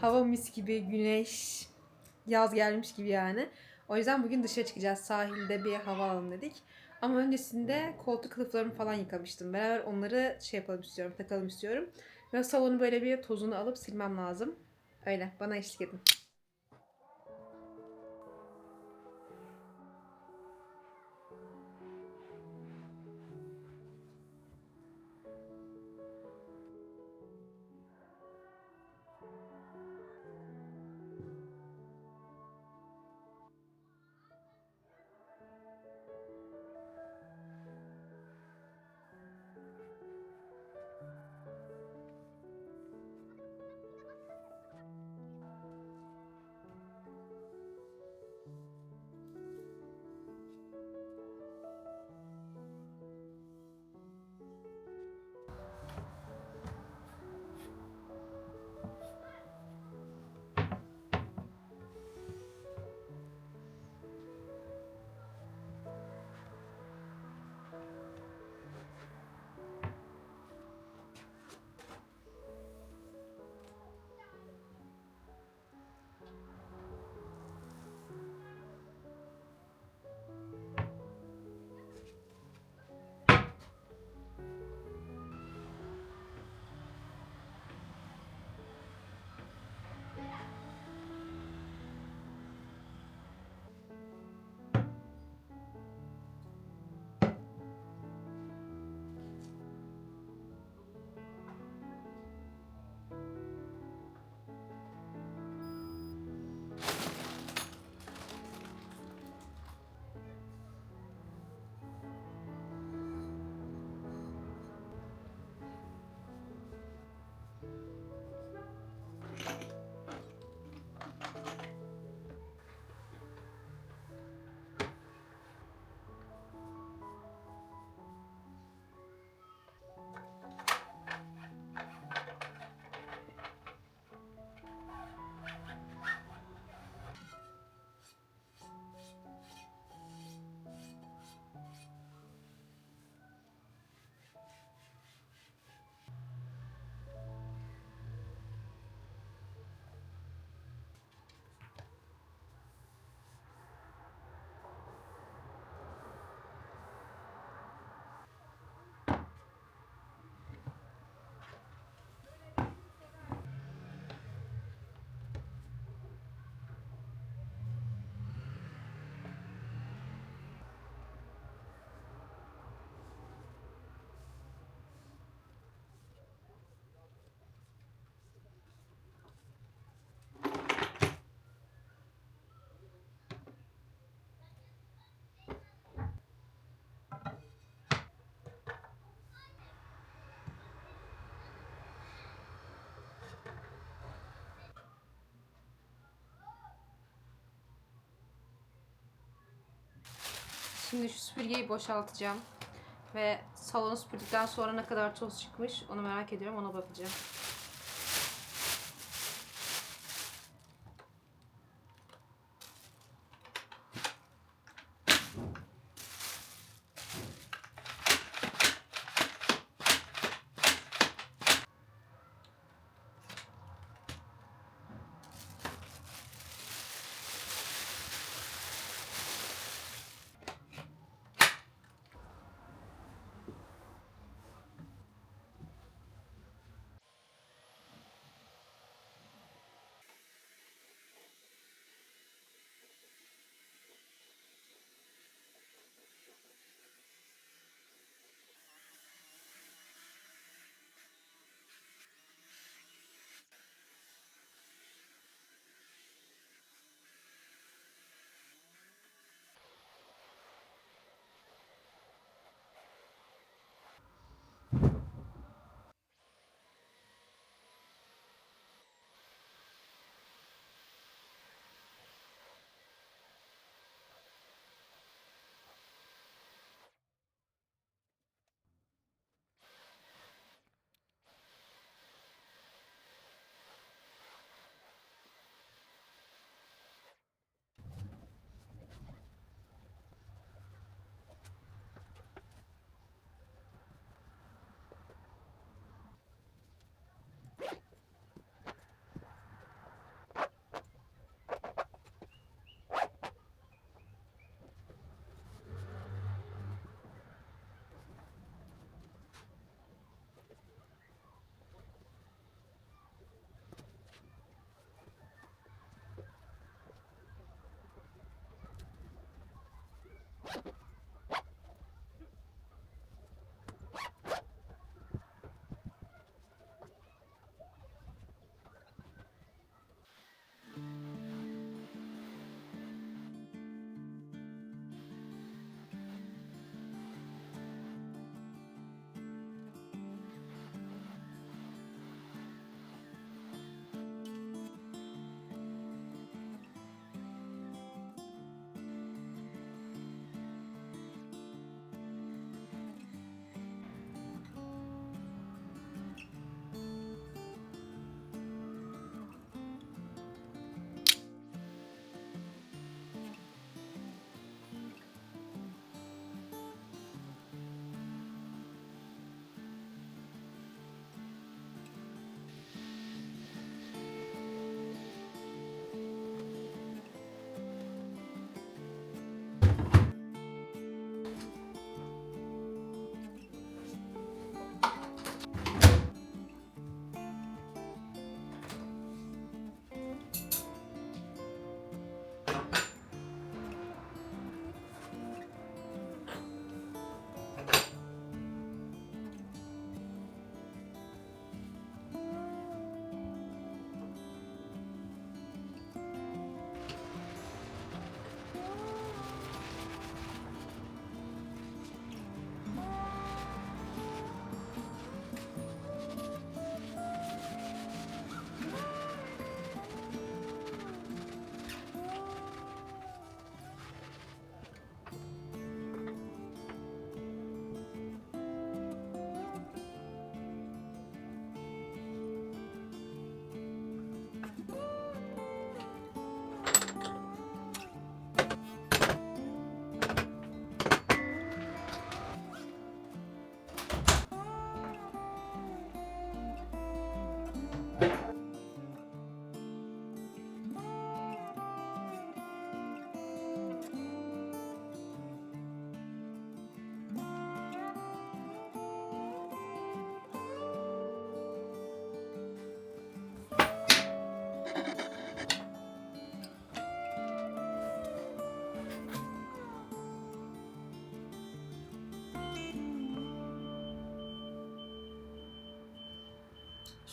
Hava mis gibi, güneş, yaz gelmiş gibi yani. O yüzden bugün dışarı çıkacağız. Sahilde bir hava alalım dedik. Ama öncesinde koltuk kılıflarımı falan yıkamıştım. Beraber onları şey yapalım istiyorum, takalım istiyorum. Ve salonu böyle bir tozunu alıp silmem lazım. Öyle, bana eşlik edin. Şimdi şu süpürgeyi boşaltacağım. Ve salonu süpürdükten sonra ne kadar toz çıkmış onu merak ediyorum. Ona bakacağım.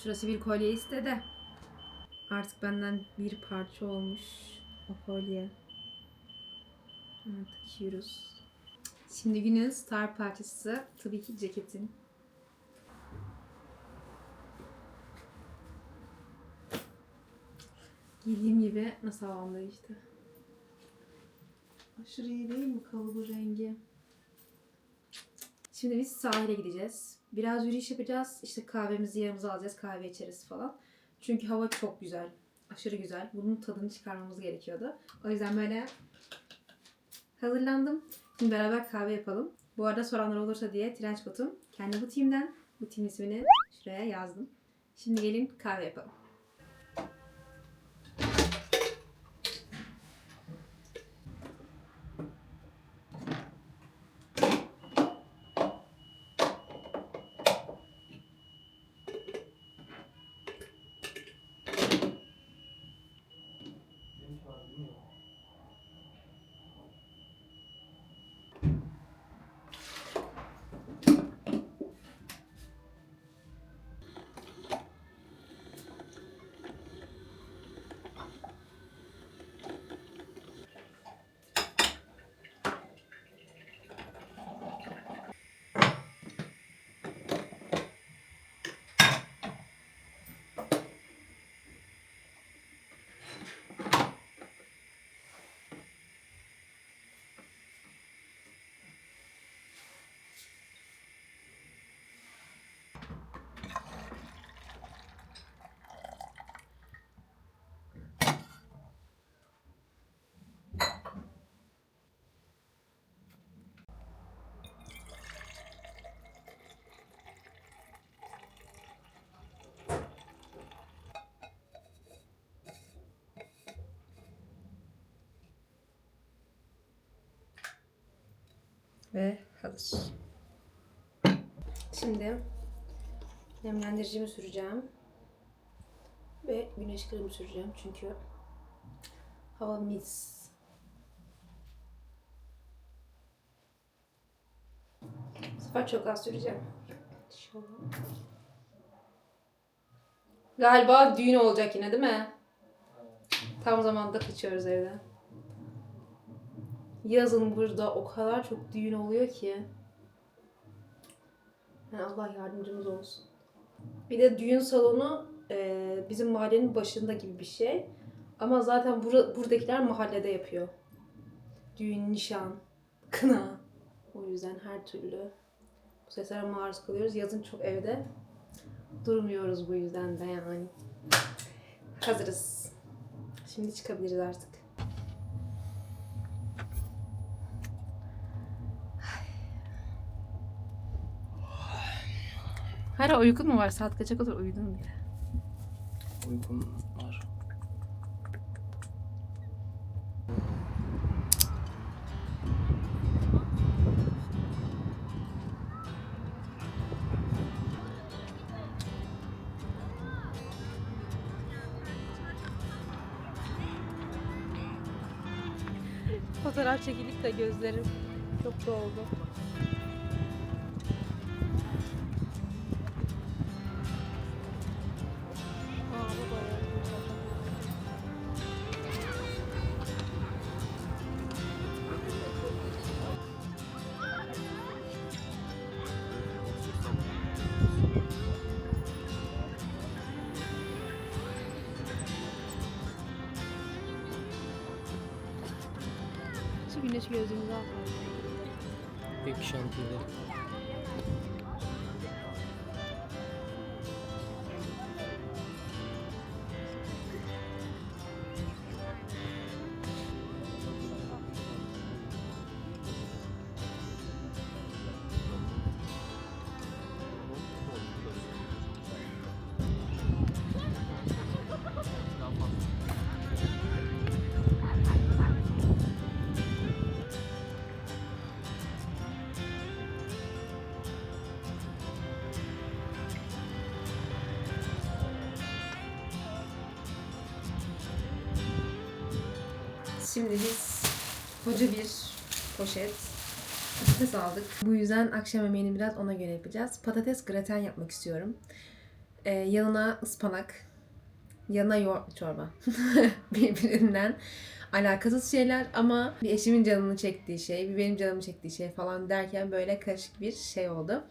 Şurası bir kolye istedi. Artık benden bir parça olmuş o kolye. Evet, takıyoruz. Şimdi günün star parçası tabii ki ceketin. Giydiğim gibi nasıl havamda işte. Aşırı iyi değil mi kalıbı, rengi? Şimdi biz sahile gideceğiz. Biraz yürüyüş yapacağız. İşte kahvemizi yanımıza alacağız. Kahve içeriz falan. Çünkü hava çok güzel. Aşırı güzel. Bunun tadını çıkarmamız gerekiyordu. O yüzden böyle hazırlandım. Şimdi beraber kahve yapalım. Bu arada soranlar olursa diye Trench Bottom. Kendi butiğimden. Butiğin ismini şuraya yazdım. Şimdi gelin kahve yapalım. Ve hazır. Şimdi nemlendiricimi süreceğim. Ve güneş kremi süreceğim çünkü hava mis. Bu sefer çok az süreceğim. İnşallah. Galiba düğün olacak yine değil mi? Tam zamanda kaçıyoruz evden. Yazın burada o kadar çok düğün oluyor ki. Yani Allah yardımcımız olsun. Bir de düğün salonu bizim mahallenin başında gibi bir şey. Ama zaten buradakiler mahallede yapıyor. Düğün, nişan, kına. O yüzden her türlü bu seslere maruz kalıyoruz. Yazın çok evde durmuyoruz bu yüzden de yani. Hazırız. Şimdi çıkabiliriz artık. Hala uykun mu var? Saat kaça kadar uyudun bile? Uykum var. Fotoğraf çekildik de gözlerim çok doldu. Şu güneş gözümüze atıyor. Pek şantiyeli. Şimdi biz koca bir poşet patates aldık. Bu yüzden akşam yemeğini biraz ona göre yapacağız. Patates graten yapmak istiyorum. Yanına ıspanak, yanına yoğurtlu çorba. Birbirinden alakasız şeyler ama bir eşimin canını çektiği şey, bir benim canımı çektiği şey falan derken böyle karışık bir şey oldu.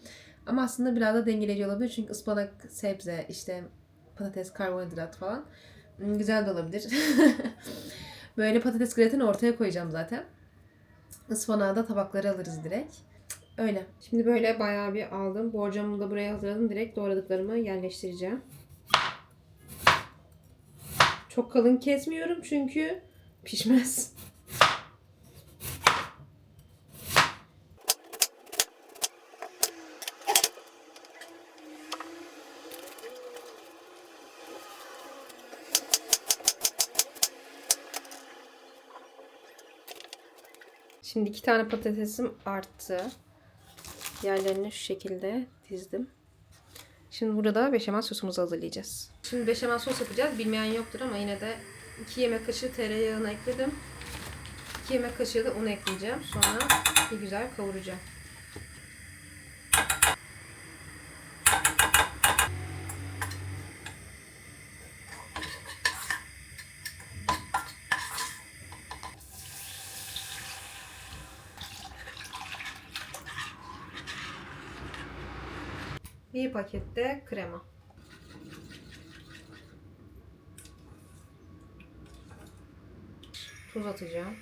Ama aslında biraz da dengeleyici olabilir çünkü ıspanak, sebze, işte patates, karbonhidrat falan güzel de olabilir. Böyle patates gratini ortaya koyacağım zaten. Ispanağı da tabaklara alırız direkt. Öyle. Şimdi böyle bayağı bir aldım. Borcamımı da buraya hazırladım. Direkt doğradıklarımı yerleştireceğim. Çok kalın kesmiyorum çünkü pişmez. Şimdi 2 tane patatesim arttı. Yerlerini şu şekilde dizdim. Şimdi burada beşamel sosumuzu hazırlayacağız. Şimdi beşamel sos yapacağız. Bilmeyen yoktur ama yine de 2 yemek kaşığı tereyağını ekledim. 2 yemek kaşığı da un ekleyeceğim. Sonra bir güzel kavuracağım. Bir pakette krema. Tuz atacağım.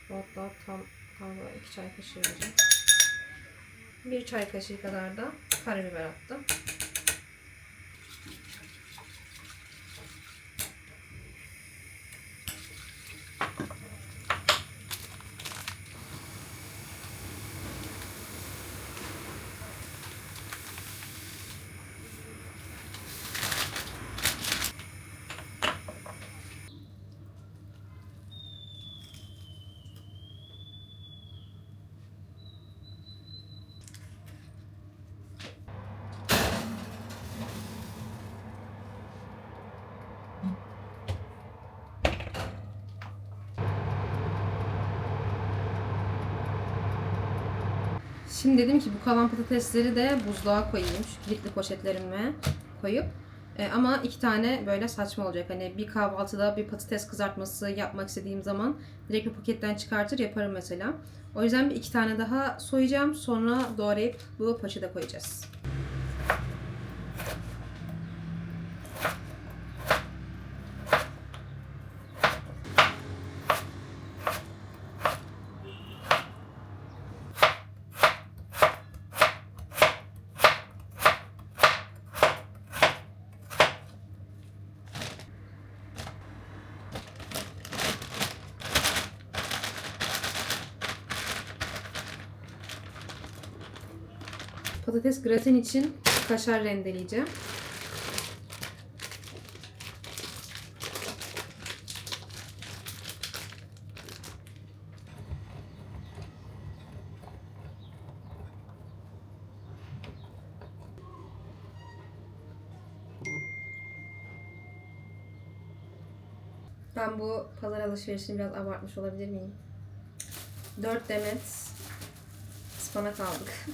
Hatta tam galiba 2 çay kaşığı olacak. 1 çay kaşığı kadar da karabiber attım. Şimdi dedim ki bu kalan patatesleri de buzluğa koyayım. Şu kilitli poşetlerime koyup. Ama 2 tane böyle saçma olacak. Hani bir kahvaltıda bir patates kızartması yapmak istediğim zaman direkt bir paketten çıkartır yaparım mesela. O yüzden bir 2 tane daha soyacağım. Sonra doğrayıp bu poşete koyacağız. Patates graten için kaşar rendeleyeceğim. Ben bu pazar alışverişini biraz abartmış olabilir miyim? 4 demet ıspanak aldık.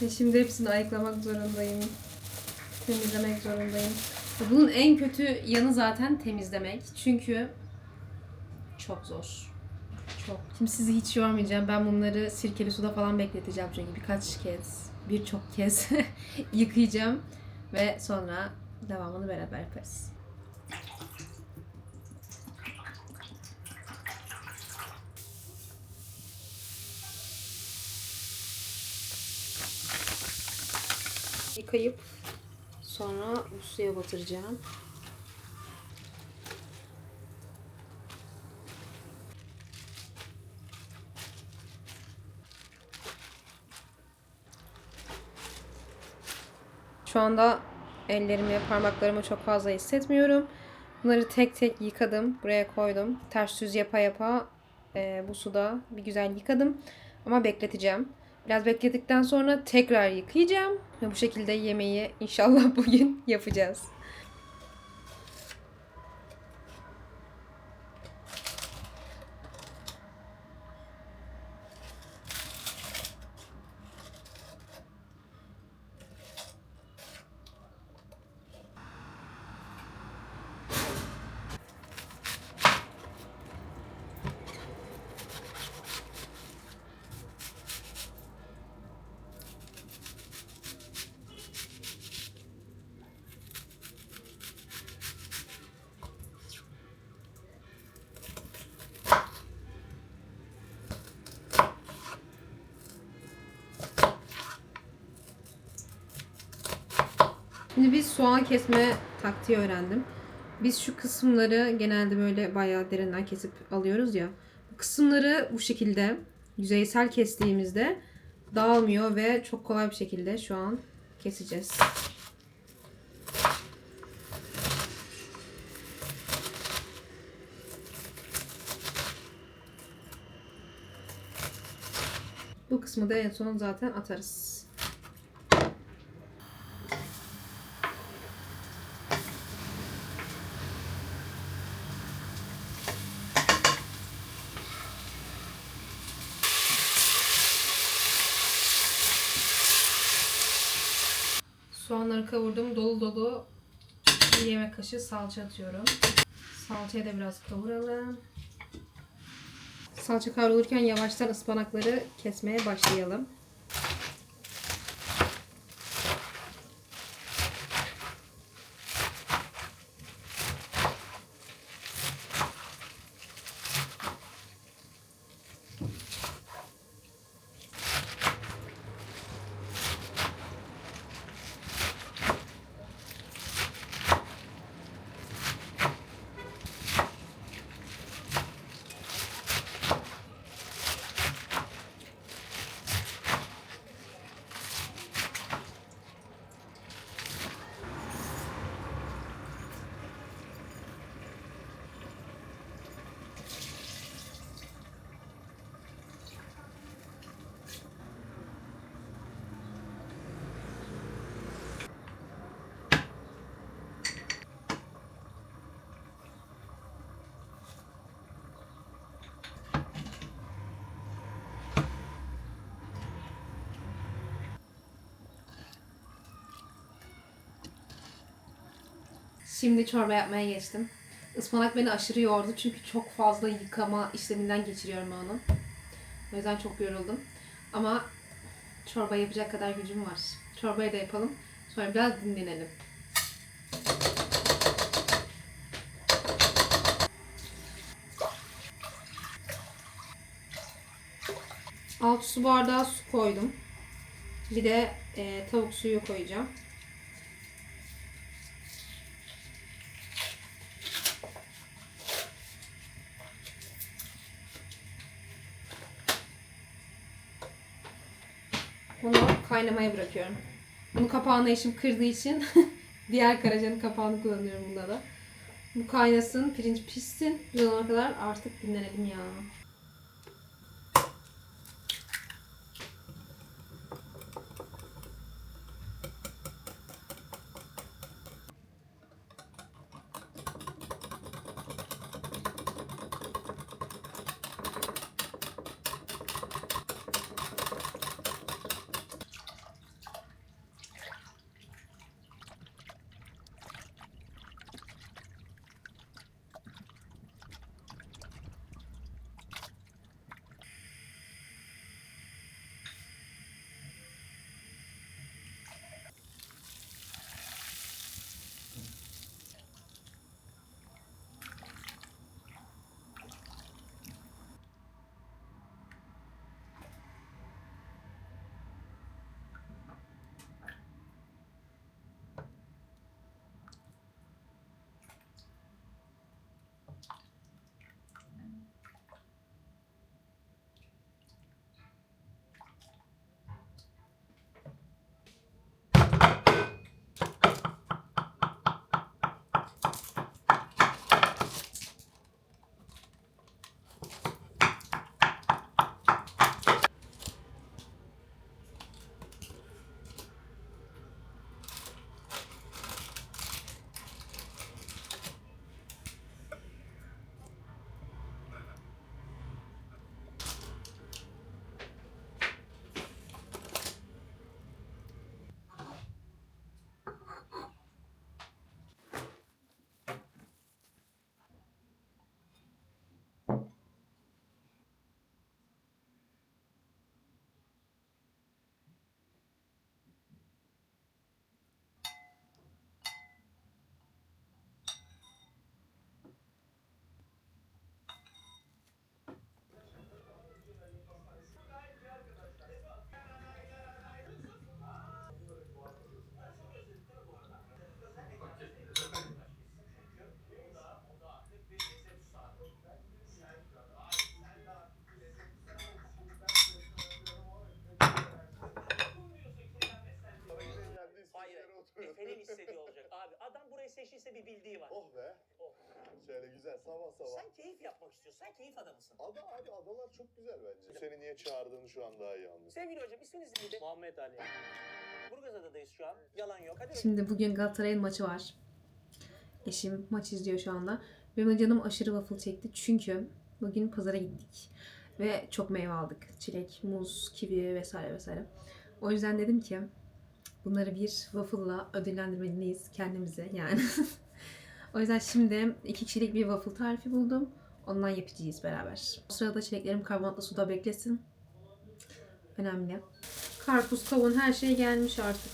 Ve şimdi hepsini ayıklamak zorundayım. Temizlemek zorundayım. Bunun en kötü yanı zaten temizlemek. Çünkü çok zor. Çok. Şimdi sizi hiç yormayacağım. Ben bunları sirkeli suda falan bekleteceğim çünkü birçok kez yıkayacağım ve sonra devamını beraber yaparız. Yıkayıp sonra bu suya batıracağım. Şu anda ellerimi, parmaklarımı çok fazla hissetmiyorum. Bunları tek tek yıkadım. Buraya koydum. Ters düz yapa yapa bu suda bir güzel yıkadım. Ama bekleteceğim. Biraz bekledikten sonra tekrar yıkayacağım. Ve bu şekilde yemeği inşallah bugün yapacağız. Şimdi biz soğan kesme taktiği öğrendim. Biz şu kısımları genelde böyle bayağı derinden kesip alıyoruz ya. Bu kısımları bu şekilde yüzeysel kestiğimizde dağılmıyor ve çok kolay bir şekilde şu an keseceğiz. Bu kısmı da en son zaten atarız. Soğanları kavurdum. Dolu dolu bir yemek kaşığı salça atıyorum. Salçayı da biraz kavuralım. Salça kavrulurken yavaştan ıspanakları kesmeye başlayalım. Şimdi çorba yapmaya geçtim. Ispanak beni aşırı yordu çünkü çok fazla yıkama işleminden geçiriyorum onu. O yüzden çok yoruldum. Ama çorba yapacak kadar gücüm var. Çorbayı da yapalım. Sonra biraz dinlenelim. 6 su bardağı su koydum. Bir de tavuk suyu koyacağım. Bunu kaynamaya bırakıyorum. Bunu kapağını eşim kırdığı için diğer karacanın kapağını kullanıyorum bunda da. Bu kaynasın, pirinç pişsin. Biz ona kadar artık dinlenelim ya. ada mısın? Ada abi, adalar çok güzel bence. Seni niye çağırdığını şu an daha iyi anlıyorum. Sevgili hocam isminiz neydi? Muhammed Ali. Burgazada'dayız şu an. Yalan yok. Hadi Şimdi bugün Galatasaray'ın maçı var. Eşim maç izliyor şu anda. Benim canım aşırı waffle çekti. Çünkü bugün pazara gittik. Ve çok meyve aldık. Çilek, muz, kivi vesaire vesaire. O yüzden dedim ki bunları bir waffle'la ödüllendirmeliyiz kendimize yani. O yüzden şimdi 2 kişilik bir waffle tarifi buldum. Ondan yapacağız beraber. O sırada çileklerim karbonatlı suda beklesin. Önemli. Karpuz, kavun her şey gelmiş artık.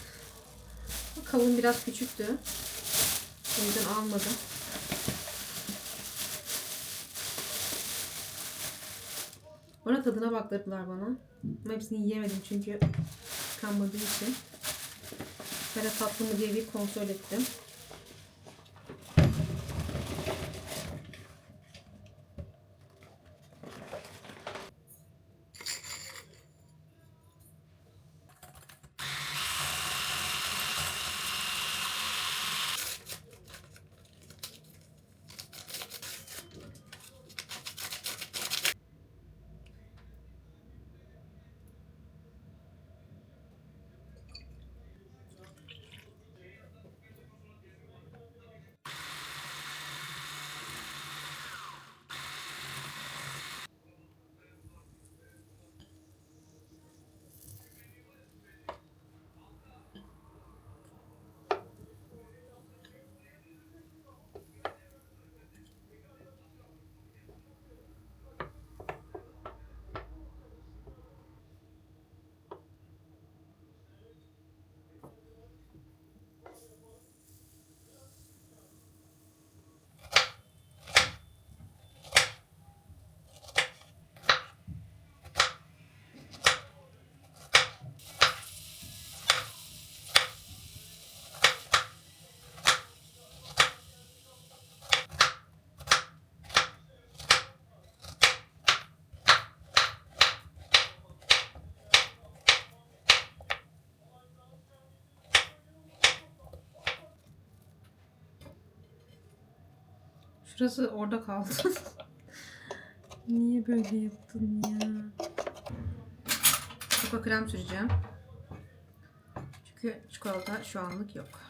Kavun biraz küçüktü. O yüzden almadım. Ona tadına baktırdılar bana. Ama hepsini yiyemedim çünkü kanmadığı için. Böyle tatlı mı diye bir kontrol ettim. Şurası orada kaldı. Niye böyle yaptın ya? Çikolata krem süreceğim. Çünkü çikolata şu anlık yok.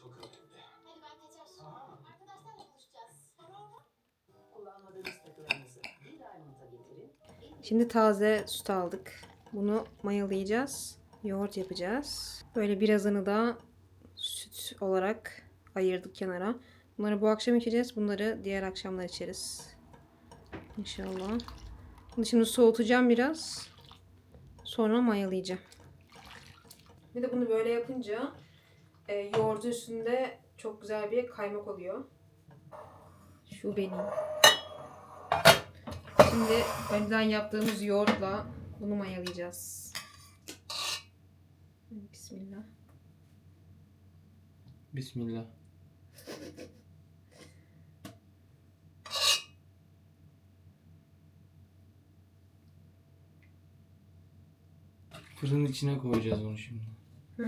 çok önemli. Hadi ben kaçar. Arkadaşlarla buluşacağız. Kullanmadığınız takılarınızı bir diamond'a getirin. Şimdi taze süt aldık. Bunu mayalayacağız. Yoğurt yapacağız. Böyle birazını da süt olarak ayırdık kenara. Bunları bu akşam içeceğiz. Bunları diğer akşamlar içeriz. İnşallah. Bunu şimdi soğutacağım biraz. Sonra mayalayacağım. Bir de bunu böyle yapınca yoğurdun üstünde çok güzel bir kaymak oluyor. Şu benim. Şimdi önceden yaptığımız yoğurtla bunu mayalayacağız. Bismillah. Bismillah. Fırının içine koyacağız onu şimdi. Hmm.